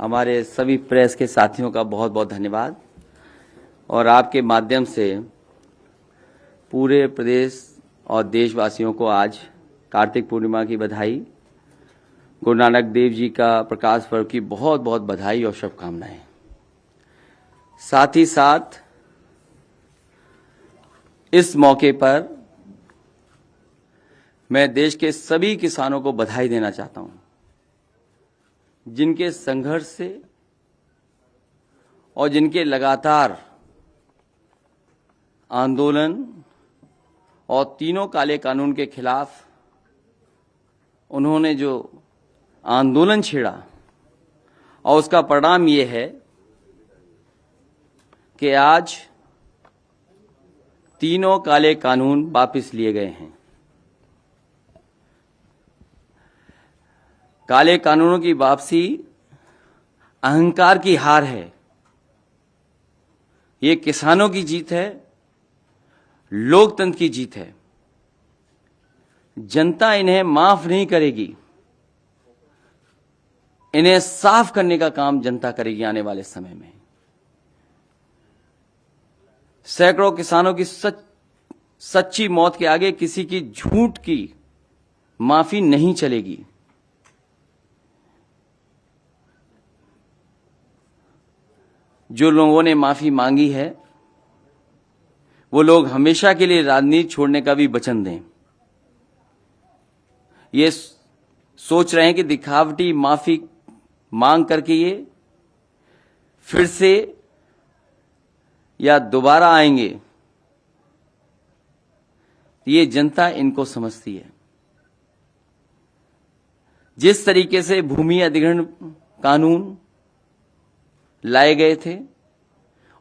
हमारे सभी प्रेस के साथियों का बहुत बहुत धन्यवाद और आपके माध्यम से पूरे प्रदेश और देशवासियों को आज कार्तिक पूर्णिमा की बधाई, गुरु नानक देव जी का प्रकाश पर्व की बहुत बहुत बधाई और शुभकामनाएं। साथ ही साथ इस मौके पर मैं देश के सभी किसानों को बधाई देना चाहता हूं, जिनके संघर्ष से और जिनके लगातार आंदोलन और तीनों काले कानून के खिलाफ उन्होंने जो आंदोलन छेड़ा और उसका परिणाम ये है कि आज तीनों काले कानून वापस लिए गए हैं। काले कानूनों की वापसी अहंकार की हार है। ये किसानों की जीत है, लोकतंत्र की जीत है। जनता इन्हें माफ नहीं करेगी। इन्हें साफ करने का काम जनता करेगी आने वाले समय में। सैकड़ों किसानों की सच्ची मौत के आगे किसी की झूठ की माफी नहीं चलेगी। जो लोगों ने माफी मांगी है वो लोग हमेशा के लिए राजनीति छोड़ने का भी वचन दें। ये सोच रहे हैं कि दिखावटी माफी मांग करके ये फिर से या दोबारा आएंगे, ये जनता इनको समझती है। जिस तरीके से भूमि अधिग्रहण कानून लाए गए थे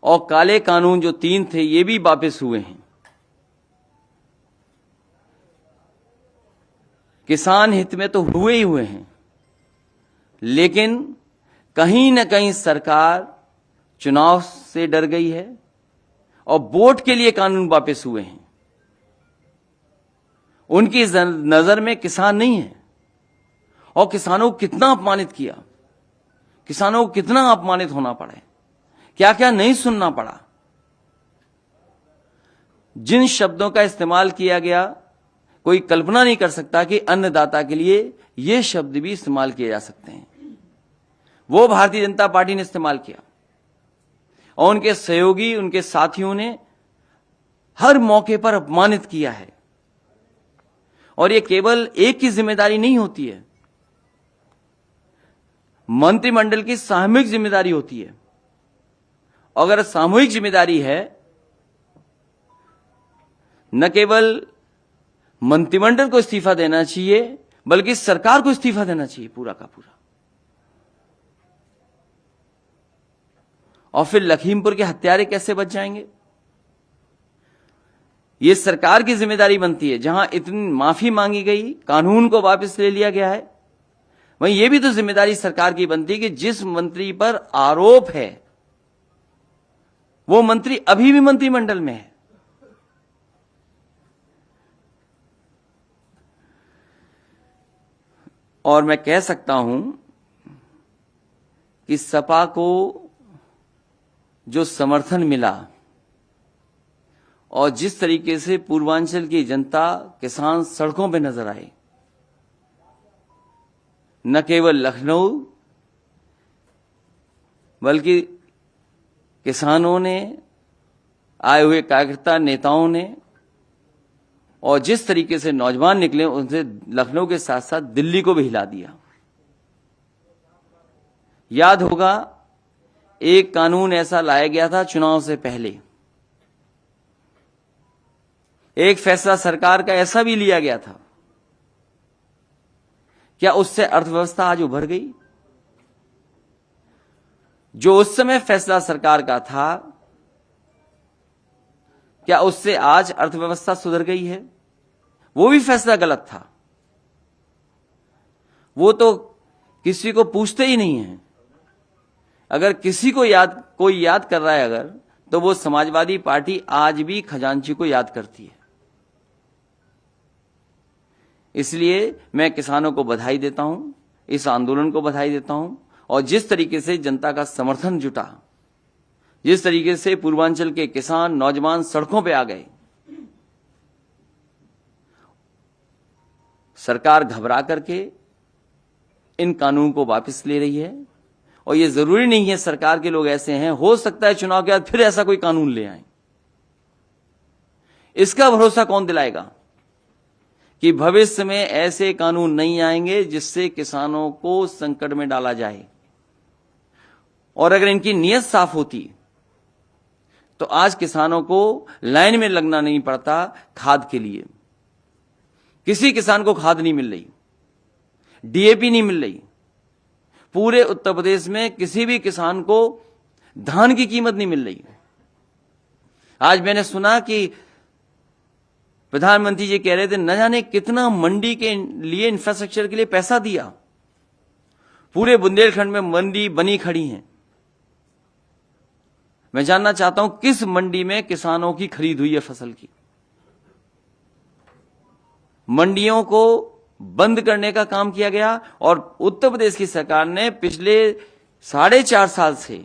और काले कानून जो 3 थे ये भी वापस हुए हैं। किसान हित में तो हुए ही हुए हैं, लेकिन कहीं न कहीं सरकार चुनाव से डर गई है और वोट के लिए कानून वापस हुए हैं। उनकी नजर में किसान नहीं है और किसानों को कितना अपमानित किया, किसानों को कितना अपमानित होना पड़ा, क्या क्या नहीं सुनना पड़ा। जिन शब्दों का इस्तेमाल किया गया कोई कल्पना नहीं कर सकता कि अन्नदाता के लिए ये शब्द भी इस्तेमाल किए जा सकते हैं। वो भारतीय जनता पार्टी ने इस्तेमाल किया और उनके सहयोगी, उनके साथियों ने हर मौके पर अपमानित किया है। और ये केवल एक की जिम्मेदारी नहीं होती है, मंत्रिमंडल की सामूहिक जिम्मेदारी होती है। अगर सामूहिक जिम्मेदारी है, न केवल मंत्रिमंडल को इस्तीफा देना चाहिए बल्कि सरकार को इस्तीफा देना चाहिए पूरा का पूरा। और फिर लखीमपुर के हत्यारे कैसे बच जाएंगे? यह सरकार की जिम्मेदारी बनती है। जहां इतनी माफी मांगी गई, कानून को वापस ले लिया गया है, वहीं यह भी तो जिम्मेदारी सरकार की बनती है कि जिस मंत्री पर आरोप है वो मंत्री अभी भी मंत्रिमंडल में है। और मैं कह सकता हूं कि सपा को जो समर्थन मिला और जिस तरीके से पूर्वांचल की जनता, किसान सड़कों पे नजर आए, न केवल लखनऊ बल्कि किसानों ने, आए हुए कार्यकर्ता नेताओं ने, और जिस तरीके से नौजवान निकले उनसे लखनऊ के साथ साथ दिल्ली को भी हिला दिया। याद होगा एक कानून ऐसा लाया गया था चुनाव से पहले, एक फैसला सरकार का ऐसा भी लिया गया था। क्या उससे अर्थव्यवस्था आज उभर गई? जो उस समय फैसला सरकार का था, क्या उससे आज अर्थव्यवस्था सुधर गई है? वो भी फैसला गलत था। वो तो किसी को पूछते ही नहीं है। अगर किसी को कोई याद कर रहा है अगर, तो वो समाजवादी पार्टी आज भी खजांची को याद करती है। इसलिए मैं किसानों को बधाई देता हूं, इस आंदोलन को बधाई देता हूं और जिस तरीके से जनता का समर्थन जुटा, जिस तरीके से पूर्वांचल के किसान नौजवान सड़कों पे आ गए, सरकार घबरा करके इन कानून को वापस ले रही है। और ये जरूरी नहीं है सरकार के लोग ऐसे हैं, हो सकता है चुनाव के बाद फिर ऐसा कोई कानून ले आए। इसका भरोसा कौन दिलाएगा कि भविष्य में ऐसे कानून नहीं आएंगे जिससे किसानों को संकट में डाला जाए। और अगर इनकी नीयत साफ होती तो आज किसानों को लाइन में लगना नहीं पड़ता खाद के लिए। किसी किसान को खाद नहीं मिल रही, डीएपी नहीं मिल रही, पूरे उत्तर प्रदेश में किसी भी किसान को धान की कीमत नहीं मिल रही। आज मैंने सुना कि प्रधानमंत्री जी कह रहे थे न जाने कितना मंडी के लिए इंफ्रास्ट्रक्चर के लिए पैसा दिया। पूरे बुंदेलखंड में मंडी बनी खड़ी हैं। मैं जानना चाहता हूं किस मंडी में किसानों की खरीद हुई है फसल की। मंडियों को बंद करने का काम किया गया और उत्तर प्रदेश की सरकार ने पिछले 4.5 साल से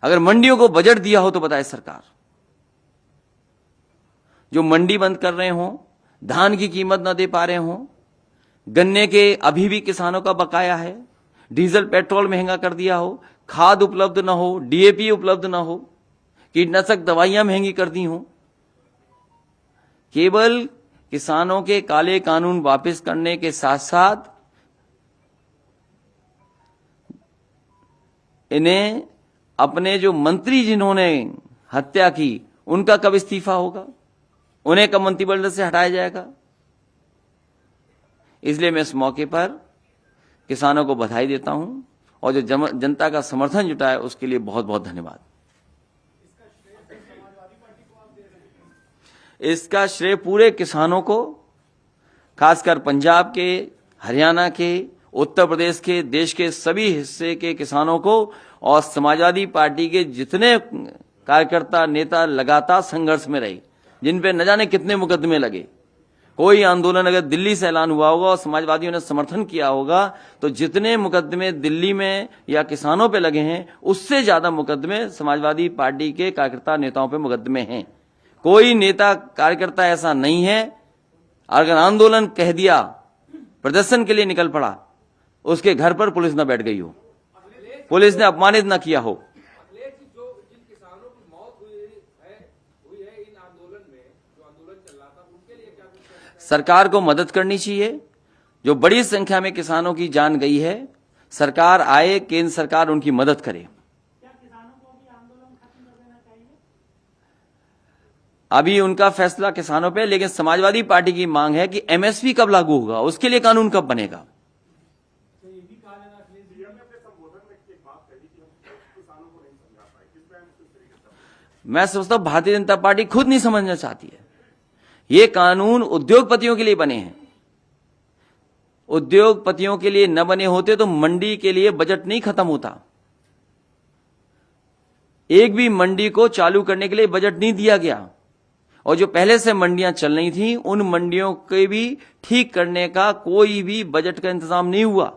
अगर मंडियों को बजट दिया हो तो बताए सरकार। जो मंडी बंद कर रहे हो, धान की कीमत ना दे पा रहे हो, गन्ने के अभी भी किसानों का बकाया है, डीजल पेट्रोल महंगा कर दिया हो, खाद उपलब्ध ना हो, डीएपी उपलब्ध ना हो, कीटनाशक दवाइयां महंगी कर दी हो, केवल किसानों के काले कानून वापस करने के साथ साथ इन्हें अपने जो मंत्री जिन्होंने हत्या की उनका कब इस्तीफा होगा, उन्हें कब मंत्रिमंडल से हटाया जाएगा। इसलिए मैं इस मौके पर किसानों को बधाई देता हूं और जो जनता का समर्थन जुटा है उसके लिए बहुत बहुत धन्यवाद। इसका श्रेय पूरे किसानों को, खासकर पंजाब के, हरियाणा के, उत्तर प्रदेश के, देश के सभी हिस्से के किसानों को और समाजवादी पार्टी के जितने कार्यकर्ता नेता लगातार संघर्ष में रहे, जिन पे न जाने कितने मुकदमे लगे। कोई आंदोलन अगर दिल्ली से ऐलान हुआ होगा और समाजवादियों ने समर्थन किया होगा तो जितने मुकदमे दिल्ली में या किसानों पे लगे हैं उससे ज्यादा मुकदमे समाजवादी पार्टी के कार्यकर्ता नेताओं पे मुकदमे हैं। कोई नेता कार्यकर्ता ऐसा नहीं है अगर आंदोलन कह दिया, प्रदर्शन के लिए निकल पड़ा, उसके घर पर पुलिस न बैठ गई हो, पुलिस ने अपमानित न किया हो। सरकार को मदद करनी चाहिए। जो बड़ी संख्या में किसानों की जान गई है, सरकार आए, केंद्र सरकार उनकी मदद करे। क्या किसानों को भी आंदोलन खत्म कर देना चाहिए? अभी उनका फैसला किसानों पे, लेकिन समाजवादी पार्टी की मांग है कि एमएसपी कब लागू होगा, उसके लिए कानून कब बनेगा। मैं समझता हूं भारतीय जनता पार्टी खुद नहीं समझना चाहती है। ये कानून उद्योगपतियों के लिए बने हैं। उद्योगपतियों के लिए न बने होते तो मंडी के लिए बजट नहीं खत्म होता। एक भी मंडी को चालू करने के लिए बजट नहीं दिया गया और जो पहले से मंडियां चल रही थी उन मंडियों के भी ठीक करने का कोई भी बजट का इंतजाम नहीं हुआ।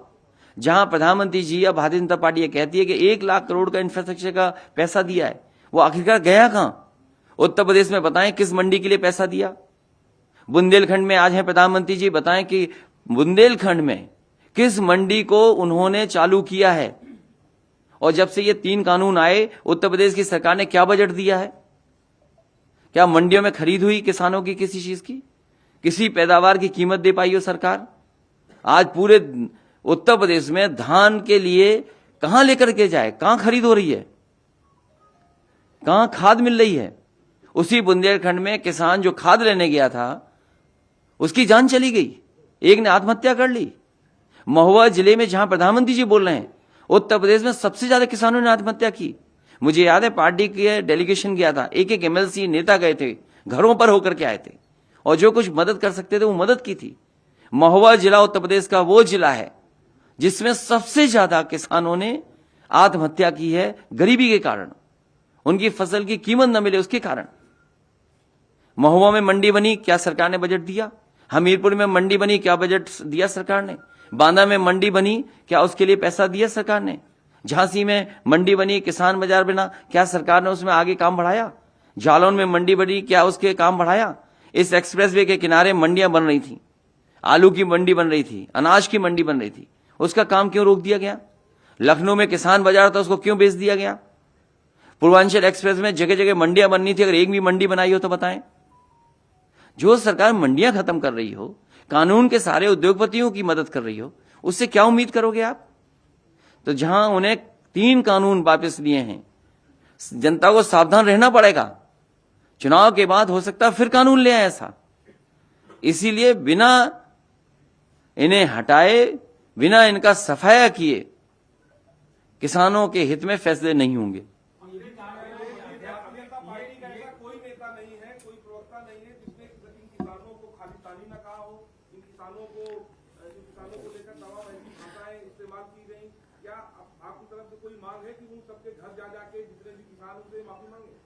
जहां प्रधानमंत्री जी या भारतीय जनता पार्टी ये कहती है कि 1 लाख करोड़ का इंफ्रास्ट्रक्चर का पैसा दिया है, वो आखिरकार गया कहां? उत्तर प्रदेश में बताएं किस मंडी के लिए पैसा दिया। बुंदेलखंड में आज है प्रधानमंत्री जी, बताएं कि बुंदेलखंड में किस मंडी को उन्होंने चालू किया है। और जब से ये 3 कानून आए उत्तर प्रदेश की सरकार ने क्या बजट दिया है? क्या मंडियों में खरीद हुई किसानों की किसी चीज की? किसी पैदावार की कीमत दे पाई हो सरकार? आज पूरे उत्तर प्रदेश में धान के लिए कहां लेकर के जाए, कहां खरीद हो रही है, कहां खाद मिल रही है? उसी बुंदेलखंड में किसान जो खाद लेने गया था उसकी जान चली गई, एक ने आत्महत्या कर ली। महुआ जिले में जहां प्रधानमंत्री जी बोल रहे हैं उत्तर प्रदेश में सबसे ज्यादा किसानों ने आत्महत्या की। मुझे याद है पार्टी के डेलीगेशन गया था, एक एमएलसी नेता गए थे, घरों पर होकर के आए थे और जो कुछ मदद कर सकते थे वो मदद की थी। महुआ जिला उत्तर प्रदेश का वो जिला है जिसमें सबसे ज्यादा किसानों ने आत्महत्या की है गरीबी के कारण, उनकी फसल की कीमत न मिले उसके कारण। महुआ में मंडी बनी, क्या सरकार ने बजट दिया? हमीरपुर में मंडी बनी, क्या बजट दिया सरकार ने? बांदा में मंडी बनी, क्या उसके लिए पैसा दिया सरकार ने? झांसी में मंडी बनी, किसान बाजार बना, क्या सरकार ने उसमें आगे काम बढ़ाया? जालौन में मंडी बनी, क्या उसके काम बढ़ाया? इस एक्सप्रेसवे के किनारे मंडियां बन रही थी, आलू की मंडी बन रही थी, अनाज की मंडी बन रही थी, उसका काम क्यों रोक दिया गया? लखनऊ में किसान बाजार था, उसको क्यों बेच दिया गया? पूर्वांचल एक्सप्रेस में जगह जगह मंडियां बननी थी, अगर एक भी मंडी बनाई हो तो बताएं। जो सरकार मंडियां खत्म कर रही हो, कानून के सारे उद्योगपतियों की मदद कर रही हो, उससे क्या उम्मीद करोगे आप? तो जहां उन्हें 3 कानून वापस लिए हैं, जनता को सावधान रहना पड़ेगा। चुनाव के बाद हो सकता है फिर कानून ले आए ऐसा। इसीलिए बिना इन्हें हटाए, बिना इनका सफाया किए, किसानों के हित में फैसले नहीं होंगे। कोई नेता नहीं है, कोई प्रवक्ता नहीं है जिसने इन किसानों को खाली ताली न कहा हो, इन किसानों को लेकर दवाबाजी भाषाएं इस्तेमाल की गई। क्या आपकी तरफ से कोई मांग है कि उन सबके घर जा जाके जितने भी किसान उनसे माफी मांगे?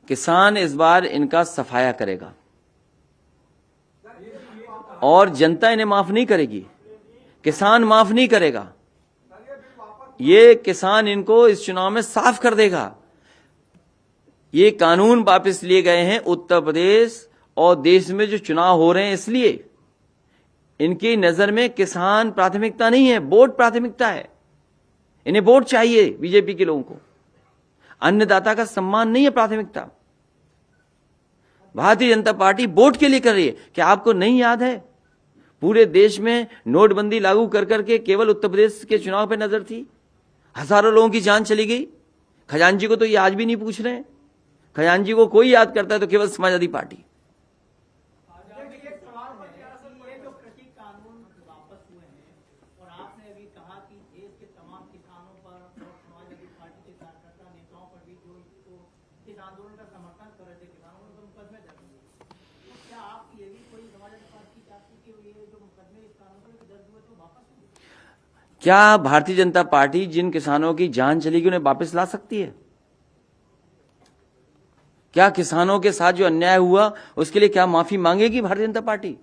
किसान इस बार इनका सफाया करेगा और जनता इन्हें माफ नहीं करेगी, किसान माफ नहीं करेगा। ये किसान इनको इस चुनाव में साफ कर देगा। ये कानून वापस लिए गए हैं उत्तर प्रदेश और देश में जो चुनाव हो रहे हैं, इसलिए इनकी नजर में किसान प्राथमिकता नहीं है, वोट प्राथमिकता है। इन्हें वोट चाहिए बीजेपी के लोगों को, अन्नदाता का सम्मान नहीं है प्राथमिकता। भारतीय जनता पार्टी वोट के लिए कर रही है। क्या आपको नहीं याद है पूरे देश में नोटबंदी लागू कर करके केवल उत्तर प्रदेश के चुनाव पे नजर थी, हजारों लोगों की जान चली गई। खजांची को तो ये आज भी नहीं पूछ रहे हैं। खजांची को कोई याद करता है तो केवल समाजवादी पार्टी। एक सवाल है कि ये जो कृषि कानून वापस हुए हैं और आपने अभी कहा कि देश के तमाम किसानों पर और समाजवादी पार्टी के कार्यकर्ता नेताओं पर भी जो इस आंदोलन का समर्थन कर रहे थे, किसानों ने तो मुकदमे दर्ज किए। तो क्या आप ये भी कोई समाजवादी पार्टी चाहती कि ये जो मुकदमे इस कानून पर दर्ज हुए तो वापस हुए? क्या भारतीय जनता पार्टी जिन किसानों की जान चली गई उन्हें वापस ला सकती है? क्या किसानों के साथ जो अन्याय हुआ उसके लिए क्या माफी मांगेगी भारतीय जनता पार्टी?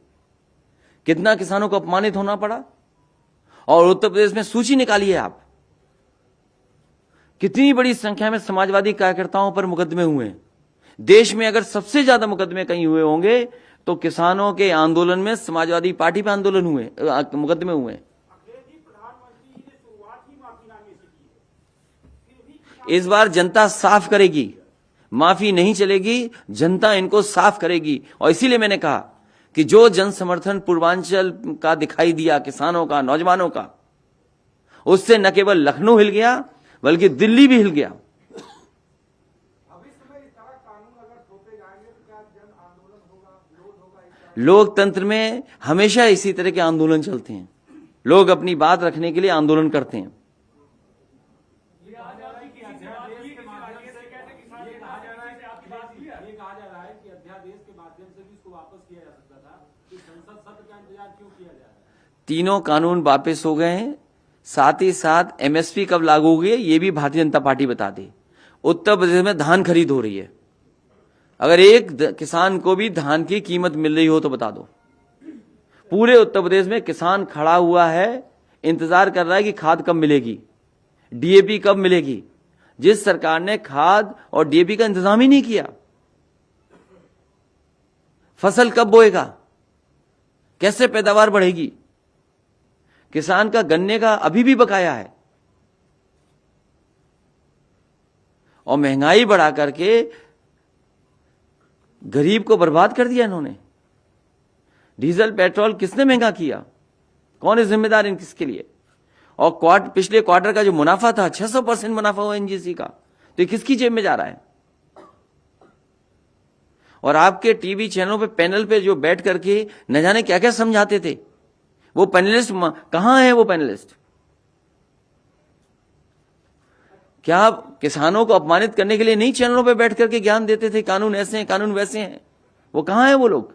कितना किसानों को अपमानित होना पड़ा। और उत्तर प्रदेश में सूची निकालिए आप, कितनी बड़ी संख्या में समाजवादी कार्यकर्ताओं पर मुकदमे हुए हैं। देश में अगर सबसे ज्यादा मुकदमे कहीं हुए होंगे तो किसानों के आंदोलन में समाजवादी पार्टी पे आंदोलन हुए, मुकदमे हुए। प्रधानमंत्री ने शुरुआत ही माफीनामे से की है। इस बार जनता साफ करेगी, माफी नहीं चलेगी, जनता इनको साफ करेगी। और इसीलिए मैंने कहा कि जो जन समर्थन पूर्वांचल का दिखाई दिया, किसानों का, नौजवानों का, उससे न केवल लखनऊ हिल गया बल्कि दिल्ली भी हिल गया। भविष्य में इस तरह कानून अगर थोपे जाएंगे तो क्या जन आंदोलन होगा, विरोध होगा? लोकतंत्र में हमेशा इसी तरह के आंदोलन चलते हैं। लोग अपनी बात रखने के लिए आंदोलन करते हैं। तीनों कानून वापस हो गए हैं। साथ ही साथ एमएसपी कब लागू होगी ये भी भारतीय जनता पार्टी बता दे। उत्तर प्रदेश में धान खरीद हो रही है, अगर एक किसान को भी धान की कीमत मिल रही हो तो बता दो। पूरे उत्तर प्रदेश में किसान खड़ा हुआ है, इंतजार कर रहा है कि खाद कब मिलेगी, डीएपी कब मिलेगी। जिस सरकार ने खाद और डीएपी का इंतजाम ही नहीं किया, फसल कब बोएगा, कैसे पैदावार बढ़ेगी। किसान का गन्ने का अभी भी बकाया है और महंगाई बढ़ा करके गरीब को बर्बाद कर दिया इन्होंने। डीजल पेट्रोल किसने महंगा किया, कौन है जिम्मेदार इन किसके लिए। और पिछले क्वार्टर का जो मुनाफा था 600% मुनाफा हुआ एनजीसी का, तो ये किसकी जेब में जा रहा है। और आपके टीवी चैनलों पे पैनल पे जो बैठ करके न जाने क्या क्या समझाते थे, वो पैनलिस्ट कहां है? वो पैनलिस्ट क्या किसानों को अपमानित करने के लिए नहीं चैनलों पे बैठ करके ज्ञान देते थे, कानून ऐसे हैं, कानून वैसे हैं? वो कहां है वो लोग?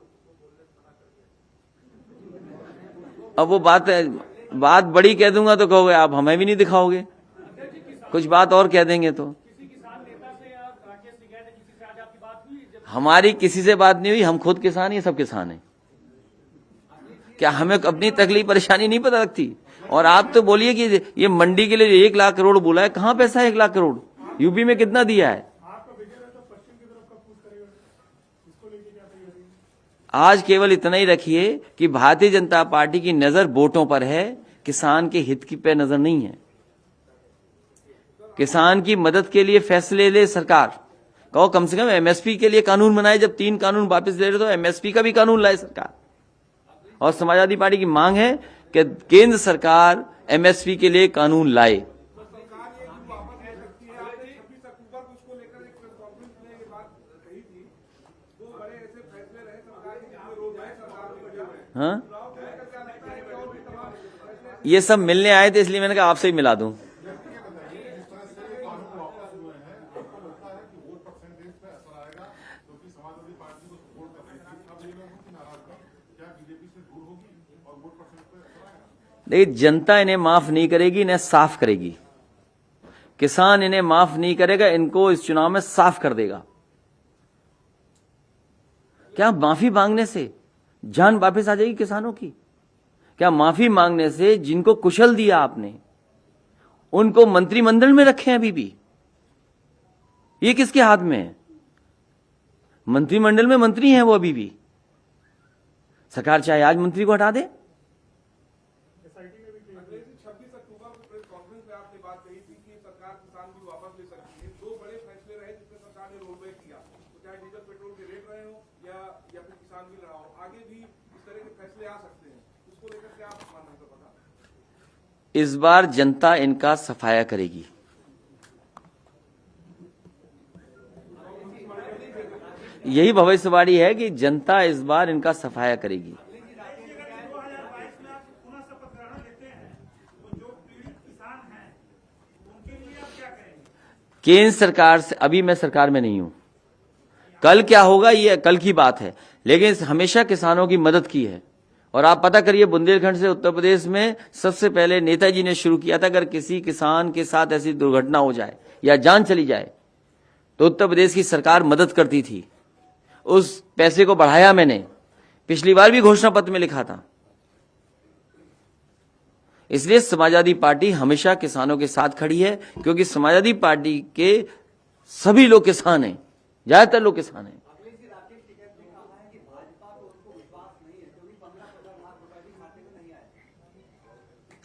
अब वो बात बड़ी कह दूंगा तो कहोगे आप हमें भी नहीं दिखाओगे, कुछ बात और कह देंगे तो। हमारी किसी से बात नहीं हुई, हम खुद किसान, ये सब किसान हैं। क्या हमें अपनी तकलीफ परेशानी नहीं पता लगती? और आप तो बोलिए कि ये मंडी के लिए 1 लाख करोड़ बोला है, कहां पैसा है 1 लाख करोड़? यूपी में कितना दिया है? आज केवल इतना ही रखिए कि भारतीय जनता पार्टी की नजर वोटों पर है, किसान के हित की पे नजर नहीं है। किसान की मदद के लिए फैसले ले सरकार, कहो कम से कम एमएसपी के लिए कानून बनाए। जब 3 कानून वापस ले रहे तो एमएसपी का भी कानून लाए सरकार। और समाजवादी पार्टी की मांग है कि केंद्र सरकार एमएसपी के लिए कानून लाए। सरकार ये क्यों वापस ले सकती है? आपने 26 अक्टूबर को उसको लेकर एक प्रेस कॉन्फ्रेंस में ये बात कही थी। 2 बड़े ऐसे फैसले रहे सरकार के जिसमें रोक है सरकार ने किया है। हाँ, चुनाव को लेकर क्या लगता है कि और भी तमाम फैसले ये सब मिलने आए थे, इसलिए मैंने कहा आपसे ही मिला दूं। देखिए, जनता इन्हें माफ नहीं करेगी, इन्हें साफ करेगी। किसान इन्हें माफ नहीं करेगा, इनको इस चुनाव में साफ कर देगा। क्या माफी मांगने से जान वापस आ जाएगी किसानों की? क्या माफी मांगने से जिनको कुशल दिया आपने, उनको मंत्रिमंडल में रखे हैं अभी भी? ये किसके हाथ में है? मंत्रिमंडल में मंत्री हैं वो अभी भी। सरकार चाहे आज मंत्री को हटा दे। 26 अक्टूबर को प्रेस कॉन्फ्रेंस में आपने बात कही थी कि सरकार किसान भी वापस ले सकती है। 2 बड़े फैसले रहे जिसमें सरकार ने रोल बैक किया, तो चाहे डीजल पेट्रोल के रेट रहे हो या फिर किसान बिल रहा हो, आगे भी इस तरह के फैसले आ सकते हैं। उसको लेकर क्या आप मानना है? पता इस बार जनता इनका सफाया करेगी। यही भविष्यवाणी है कि जनता इस बार इनका सफाया करेगी। केंद्र सरकार से, अभी मैं सरकार में नहीं हूं, कल क्या होगा ये कल की बात है, लेकिन हमेशा किसानों की मदद की है। और आप पता करिए, बुंदेलखंड से उत्तर प्रदेश में सबसे पहले नेताजी ने शुरू किया था, अगर किसी किसान के साथ ऐसी दुर्घटना हो जाए या जान चली जाए तो उत्तर प्रदेश की सरकार मदद करती थी। उस पैसे को बढ़ाया मैंने, पिछली बार भी घोषणा पत्र में लिखा था। इसलिए समाजवादी पार्टी हमेशा किसानों के साथ खड़ी है, क्योंकि समाजवादी पार्टी के सभी लोग किसान हैं, ज्यादातर लोग किसान हैं।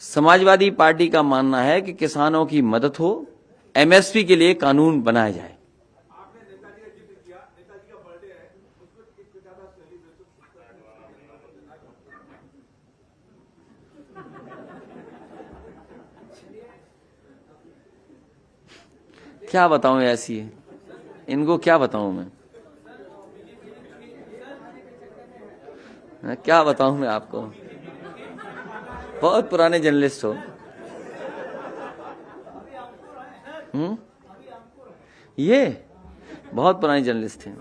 समाजवादी पार्टी का मानना है कि किसानों की मदद हो, एमएसपी के लिए कानून बनाया जाए। आपने नेताजी का जिक्र किया, नेताजी का बर्थडे है, उसको एक ज्यादा क्या बताऊं, ऐसी है, इनको क्या बताऊं मैं क्या बताऊं मैं आपको? बहुत पुराने जर्नलिस्ट हो। ये बहुत पुराने जर्नलिस्ट हैं।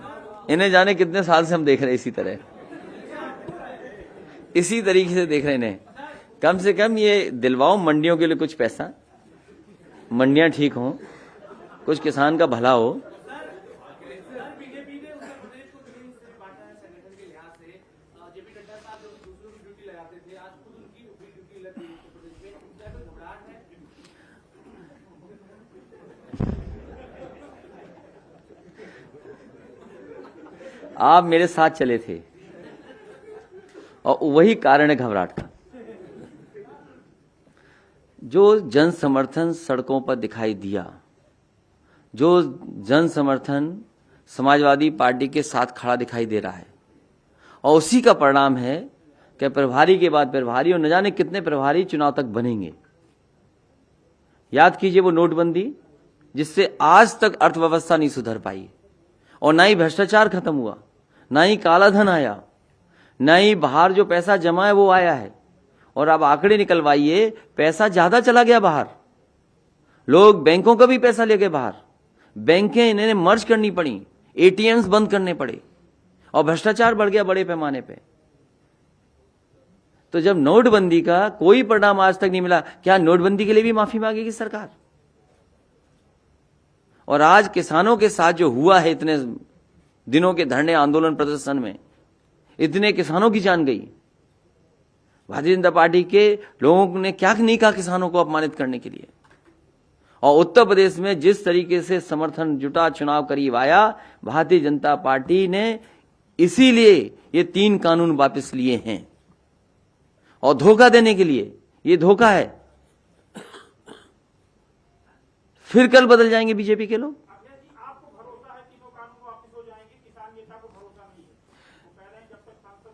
इन्हें जाने कितने साल से हम देख रहे हैं, इसी तरीके से देख रहे हैं इन्हें। कम से कम ये दिलवाओ मंडियों के लिए कुछ पैसा, मंडियां ठीक हों, कुछ किसान का भला हो। बीजेपी ने उत्तर प्रदेश को ग्रीन बांटा है संगठन के लिहाज से। जेपी नड्डा साहब जो दूसरों की ड्यूटी लगाते थे, आज खुद उनकी ड्यूटी लग गई उत्तर प्रदेश में। क्या कोई घबराहट है? आप मेरे साथ चले थे और वही कारण है घबराहट का। जो जन समर्थन सड़कों पर दिखाई दिया, जो जन समर्थन समाजवादी पार्टी के साथ खड़ा दिखाई दे रहा है, और उसी का परिणाम है कि प्रभारी के बाद प्रभारी, और न जाने कितने प्रभारी चुनाव तक बनेंगे। याद कीजिए वो नोटबंदी, जिससे आज तक अर्थव्यवस्था नहीं सुधर पाई, और ना ही भ्रष्टाचार खत्म हुआ, ना ही काला धन आया, ना ही बाहर जो पैसा जमा है वो आया है। और अब आंकड़े निकलवाइए, पैसा ज्यादा चला गया बाहर। लोग बैंकों का भी पैसा ले गए बाहर, बैंकें इन्हें मर्ज करनी पड़ी, एटीएम्स बंद करने पड़े, और भ्रष्टाचार बढ़ गया बड़े पैमाने पे। तो जब नोटबंदी का कोई परिणाम आज तक नहीं मिला, क्या नोटबंदी के लिए भी माफी मांगेगी सरकार? और आज किसानों के साथ जो हुआ है, इतने दिनों के धरने आंदोलन प्रदर्शन में इतने किसानों की जान गई, भारतीय जनता पार्टी के लोगों ने क्या नहीं कहा किसानों को अपमानित करने के लिए। और उत्तर प्रदेश में जिस तरीके से समर्थन जुटा, चुनाव करीब आया, भारतीय जनता पार्टी ने इसीलिए ये 3 कानून वापस लिए हैं। और धोखा देने के लिए, ये धोखा है। फिर कल बदल जाएंगे बीजेपी के लोग। आपको भरोसा है तीनों कानून वापस हो जाएंगे, किसान नेता को भरोसा नहीं है? तो कह रहे हैं जब तक सांसद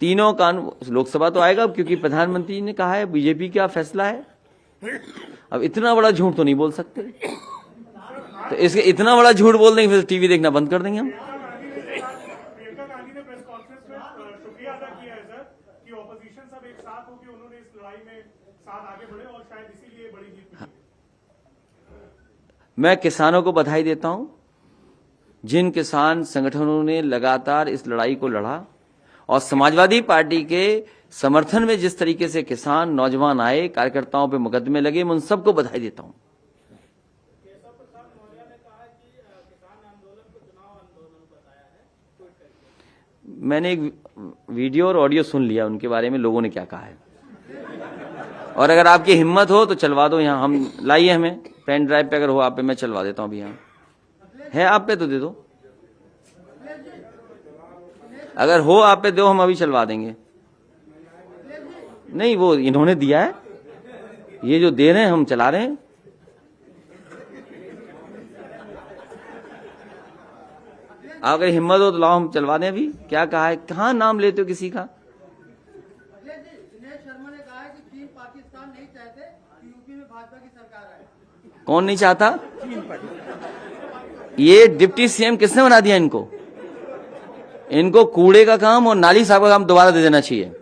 तीनों कानून, लोकसभा तो आएगा क्योंकि प्रधानमंत्री ने कहा है, बीजेपी का फैसला है। अब इतना बड़ा झूठ तो नहीं बोल सकते, तो इसके इतना बड़ा झूठ बोल देंगे फिर टीवी देखना बंद कर देंगे हम। प्रियंका गांधी ने प्रेस कॉन्फ्रेंस में शुक्रिया अदा किया है सर कि ऑपोजिशन सब एक साथ होकर उन्होंने इस लड़ाई में साथ आगे बढ़े और शायद इसीलिए बड़ी जीत मिली। मैं किसानों को बधाई देता हूं, जिन किसान संगठनों ने लगातार इस लड़ाई को लड़ा और समाजवादी पार्टी के समर्थन में जिस तरीके से किसान नौजवान आए, कार्यकर्ताओं पे मुकदमे लगे, मैं उन सबको बधाई देता हूं। केशव प्रसाद मौर्य ने कहा है कि किसान आंदोलन को चुनाव आंदोलन बताया है, ट्वीट करके। मैंने एक वीडियो और ऑडियो सुन लिया उनके बारे में, लोगों ने क्या कहा है। और अगर आपकी हिम्मत हो तो चलवा दो, यहाँ हम लाइए, हमें पेन ड्राइव पे अगर हो आप पे, मैं चलवा देता हूँ अभी। यहाँ है आप पे तो दे दो, अगर हो आप पे दो, हम अभी चलवा देंगे। नहीं, वो इन्होंने दिया है, ये जो दे रहे हैं हम चला रहे हैं। अगर हिम्मत हो तो लाओ, हम चलवा दें अभी। क्या कहा है, कहाँ नाम लेते हो किसी का? दिनेश शर्मा ने कहा है कि चीन पाकिस्तान नहीं चाहते कि यूपी में भाजपा की सरकार आए। कौन नहीं चाहता? ये डिप्टी सीएम किसने बना दिया इनको? इनको कूड़े का काम और नाली साहब का काम दोबारा दे देना चाहिए।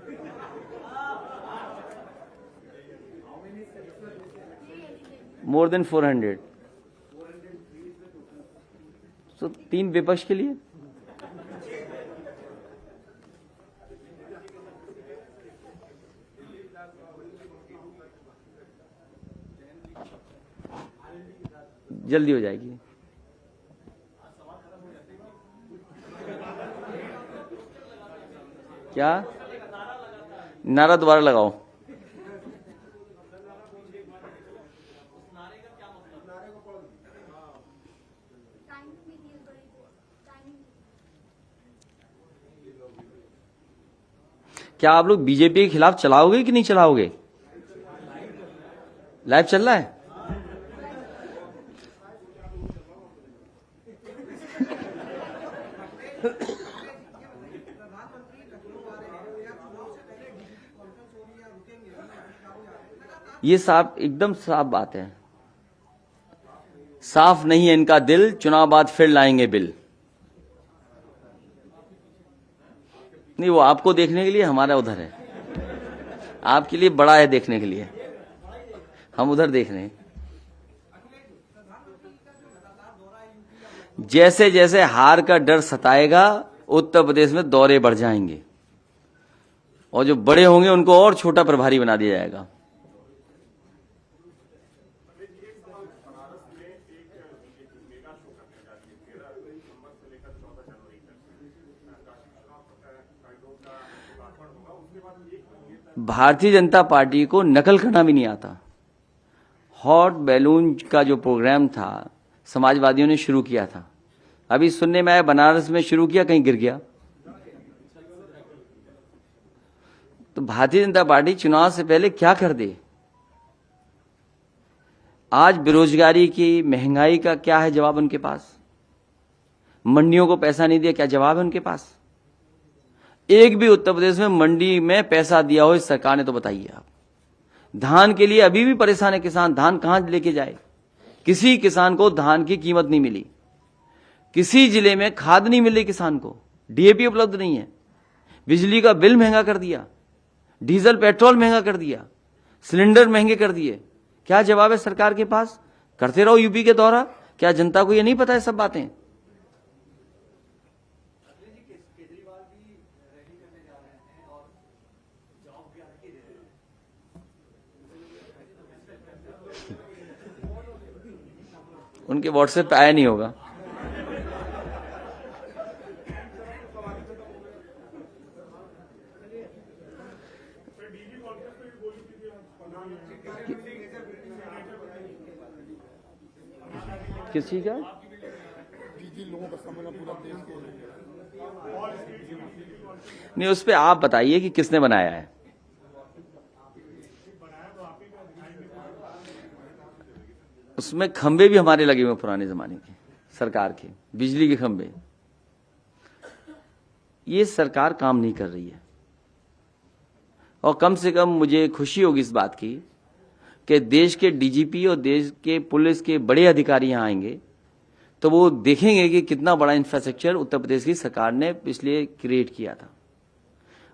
More than 400। तो 3 विपक्ष के लिए। जल्दी हो जाएगी। क्या नारा दोबारा लगाओ? क्या आप लोग बीजेपी के खिलाफ चलाओगे कि नहीं चलाओगे? लाइव चल रहा है। ये साफ, एकदम साफ बात है। साफ नहीं है इनका दिल, चुनाव बाद फिर लाएंगे बिल। नहीं, वो आपको देखने के लिए, हमारा उधर है। आपके लिए बड़ा है देखने के लिए, हम उधर देख रहे हैं। जैसे जैसे हार का डर सताएगा, उत्तर प्रदेश में दौरे बढ़ जाएंगे और जो बड़े होंगे उनको और छोटा प्रभारी बना दिया जाएगा। भारतीय जनता पार्टी को नकल करना भी नहीं आता। हॉट बैलून का जो प्रोग्राम था समाजवादियों ने शुरू किया था, अभी सुनने में आया बनारस में शुरू किया, कहीं गिर गया। तो भारतीय जनता पार्टी चुनाव से पहले क्या कर दे। आज बेरोजगारी की, महंगाई का क्या है जवाब उनके पास? मंडियों को पैसा नहीं दिया, क्या जवाब है उनके पास? एक भी उत्तर प्रदेश में मंडी में पैसा दिया हो इस सरकार ने तो बताइए आप। धान के लिए अभी भी परेशान है किसान, धान कहां लेके जाए? किसी किसान को धान की कीमत नहीं मिली, किसी जिले में खाद नहीं मिली किसान को, डीएपी उपलब्ध नहीं है, बिजली का बिल महंगा कर दिया, डीजल पेट्रोल महंगा कर दिया, सिलेंडर महंगे कर दिए। क्या जवाब है सरकार के पास? करते रहो यूपी के दौरा। क्या जनता को ये नहीं पता है सब बातें? उनके व्हाट्सएप पे आया नहीं होगा। किस चीज का? नहीं, उस पे आप बताइए कि किसने बनाया है। उसमें खंबे भी हमारे लगे हुए पुराने जमाने के, सरकार के बिजली के खंबे। ये सरकार काम नहीं कर रही है, और कम से कम मुझे खुशी होगी इस बात की कि देश के डीजीपी और देश के पुलिस के बड़े अधिकारी यहां आएंगे तो वो देखेंगे कि कितना बड़ा इंफ्रास्ट्रक्चर उत्तर प्रदेश की सरकार ने पिछले क्रिएट किया था।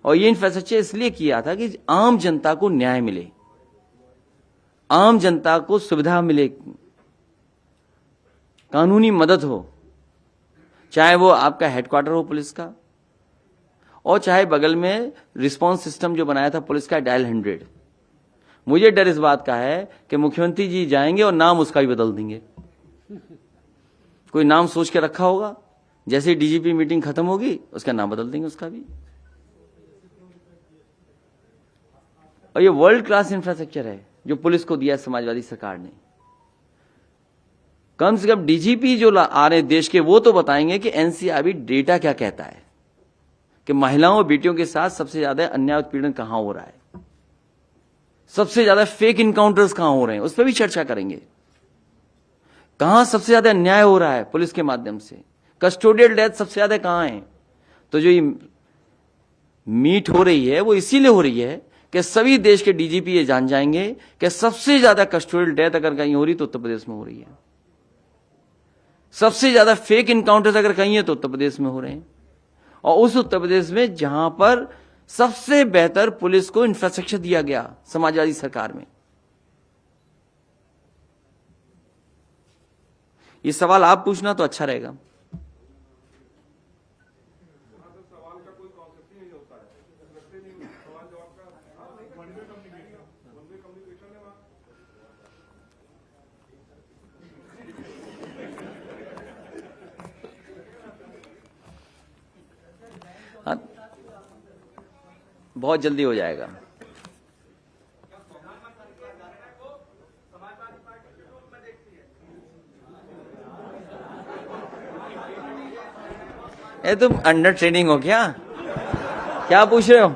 और ये इंफ्रास्ट्रक्चर इसलिए किया था कि आम जनता को न्याय मिले, आम जनता को सुविधा मिले, कानूनी मदद हो, चाहे वो आपका हेडक्वार्टर हो पुलिस का, और चाहे बगल में रिस्पांस सिस्टम जो बनाया था पुलिस का डायल 100। मुझे डर इस बात का है कि मुख्यमंत्री जी जाएंगे और नाम उसका भी बदल देंगे। कोई नाम सोच के रखा होगा, जैसे डीजीपी मीटिंग खत्म होगी उसका नाम बदल देंगे उसका भी। और ये वर्ल्ड क्लास इंफ्रास्ट्रक्चर है जो पुलिस को दिया समाजवादी सरकार ने। कम से कम डीजीपी जो आ रहे देश के वो तो बताएंगे कि एनसीआरबी डेटा क्या कहता है, कि महिलाओं और बेटियों के साथ सबसे ज्यादा अन्याय उत्पीड़न कहां हो रहा है, सबसे ज्यादा फेक इनकाउंटर्स कहां हो रहे हैं, उस पर भी चर्चा करेंगे। कहां सबसे ज्यादा अन्याय हो रहा है पुलिस के माध्यम से, कस्टोडियल डेथ सबसे ज्यादा कहां है। तो जो ये मीट हो रही है वो इसीलिए हो रही है कि सभी देश के डीजीपी ये जान जाएंगे कि सबसे ज्यादा कस्टोडियल डेथ अगर कहीं हो रही तो उत्तर प्रदेश में हो रही है, सबसे ज्यादा फेक इनकाउंटर्स अगर कहीं है तो उत्तर प्रदेश में हो रहे हैं, और उस उत्तर प्रदेश में जहां पर सबसे बेहतर पुलिस को इंफ्रास्ट्रक्चर दिया गया समाजवादी सरकार में। ये सवाल आप पूछना तो अच्छा रहेगा। सवाल का कोई कॉन्सेप्ट ही नहीं होता है, रखते नहीं सवाल जवाब का वन वे कम्युनिकेशन है वहां। बहुत जल्दी हो जाएगा। ये तुम अंडर ट्रेनिंग हो क्या? क्या पूछ रहे हो?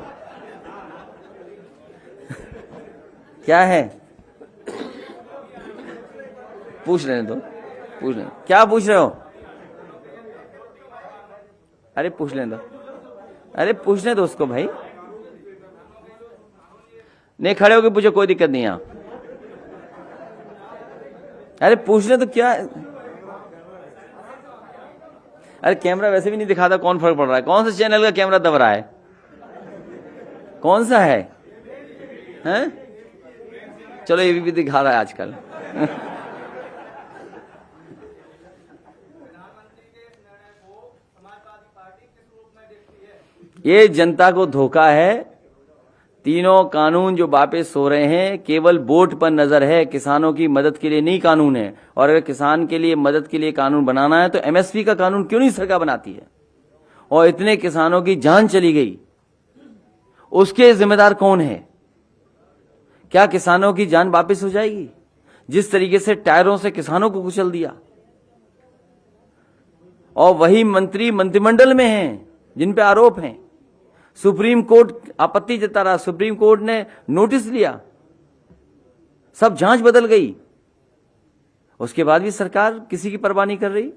क्या है? पूछ लेने दो, पूछ लेने। क्या पूछ रहे हो? अरे पूछ लेने दो, अरे पूछने दो उसको भाई। नहीं, खड़े होके पूछो, कोई दिक्कत नहीं है। अरे पूछने तो क्या। अरे कैमरा वैसे भी नहीं दिखाता, कौन फर्क पड़ रहा है? कौन सा चैनल का कैमरा दब रहा है? कौन सा है? हैं? चलो ये भी दिखा रहा है आजकल। ये जनता को धोखा है। तीनों कानून जो वापस हो रहे हैं केवल वोट पर नजर है, किसानों की मदद के लिए नहीं कानून है। और अगर किसान के लिए मदद के लिए कानून बनाना है तो एमएसपी का कानून क्यों नहीं सरकार बनाती है? और इतने किसानों की जान चली गई, उसके जिम्मेदार कौन है? क्या किसानों की जान वापस हो जाएगी? जिस तरीके से टायरों से किसानों को कुचल दिया, और वही मंत्री मंत्रिमंडल में हैं जिन पे आरोप हैं। सुप्रीम कोर्ट आपत्ति जता रहा, सुप्रीम कोर्ट ने नोटिस लिया, सब जांच बदल गई, उसके बाद भी सरकार किसी की परवाह नहीं कर रही।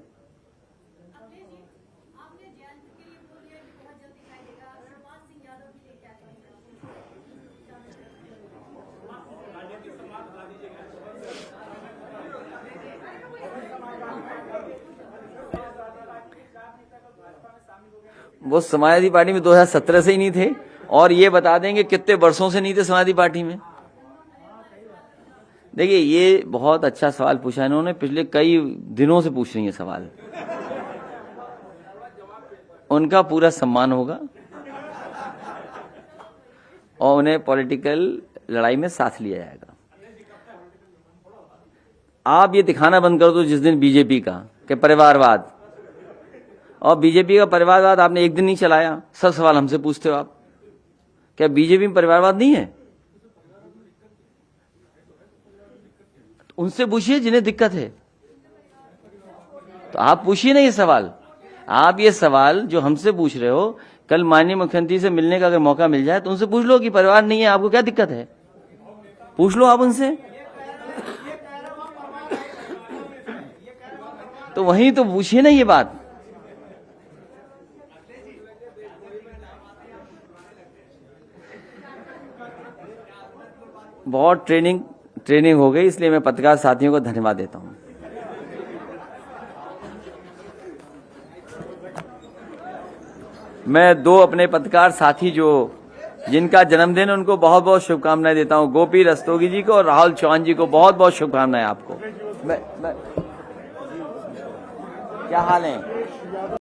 वो समाजवादी पार्टी में 2017 से ही नहीं थे, और ये बता देंगे कितने वर्षों से नहीं थे समाजवादी पार्टी में। देखिए, ये बहुत अच्छा सवाल पूछा इन्होंने, पिछले कई दिनों से पूछ रही है सवाल। उनका पूरा सम्मान होगा और उन्हें पॉलिटिकल लड़ाई में साथ लिया जाएगा। आप ये दिखाना बंद कर दो जिस दिन बीजेपी का कि परिवारवाद, और बीजेपी का परिवारवाद आपने एक दिन नहीं चलाया, सब सवाल हमसे पूछते हो आप। क्या बीजेपी में परिवारवाद नहीं है? उनसे पूछिए जिन्हें दिक्कत है। तो आप पूछिए ना ये सवाल। आप ये सवाल जो हमसे पूछ रहे हो, कल माननीय मुख्यमंत्री से मिलने का अगर मौका मिल जाए तो उनसे पूछ लो कि परिवार नहीं है, आपको क्या दिक्कत है, पूछ लो आप उनसे। तो वहीं तो पूछिए ना ये बात। बहुत ट्रेनिंग हो गई, इसलिए मैं पत्रकार साथियों को धन्यवाद देता हूं। मैं दो अपने पत्रकार साथी जो जिनका जन्मदिन, उनको बहुत बहुत शुभकामनाएं देता हूं। गोपी रस्तोगी जी को और राहुल चौहान जी को बहुत बहुत शुभकामनाएं आपको। मैं क्या हाल है?